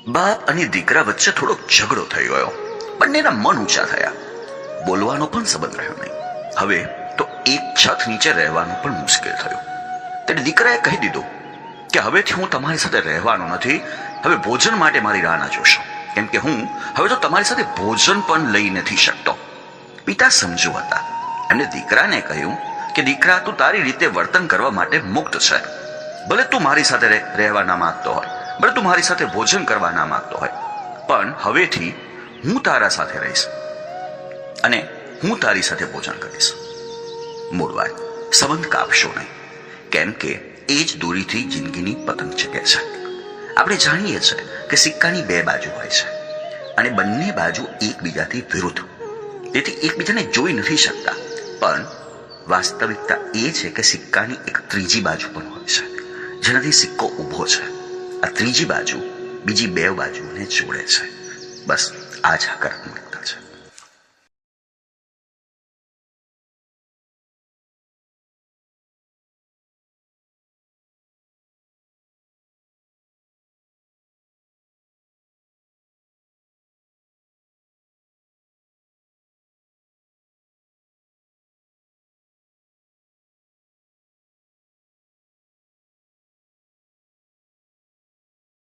બાપ અને દીકરા વચ્ચે થોડો ઝઘડો થઈ ગયો. બંનેના મન ઊંચા થયા. બોલવાનો પણ સંબંધ રહ્યો નહીં. હવે તો એક છત નીચે રહેવાનું પણ મુશ્કેલ થયું. ત્યારે દીકરાએ કહી દીધું કે હવેથી હું તમારી સાથે રહેવાનો નથી. હવે ભોજન માટે મારી રાહ ના જોશો, કેમ કે હું હવે તો તમારી સાથે ભોજન પણ લઈ નથી શકતો. પિતા સમજુ હતા. એમને દીકરાને કહ્યું કે દીકરા, તું તારી રીતે વર્તન કરવા માટે મુક્ત છે. ભલે તું મારી સાથે રહેવા ના માંગતો હોય, ભલે તું મારી સાથે ભોજન કરવા ના માંગતો હોય, પણ હવેથી હું તારા સાથે રહીશ અને હું તારી સાથે ભોજન કરીશ. મૂળ વાત, સંબંધ કાપશો નહીં, કેમ કે એ જ દોરીથી જિંદગીની પતંગ ચગે છે. આપણે જાણીએ છીએ કે સિક્કાની બે બાજુ હોય છે અને બંને બાજુ એકબીજાથી વિરુદ્ધ, તેથી એકબીજાને જોઈ નથી શકતા. પણ વાસ્તવિકતા એ છે કે સિક્કાની એક ત્રીજી બાજુ પણ હોય છે, જેનાથી સિક્કો ઊભો છે. આ ત્રીજી બાજુ બીજી બે બાજુને જોડે છે. બસ આ જ હકીકત.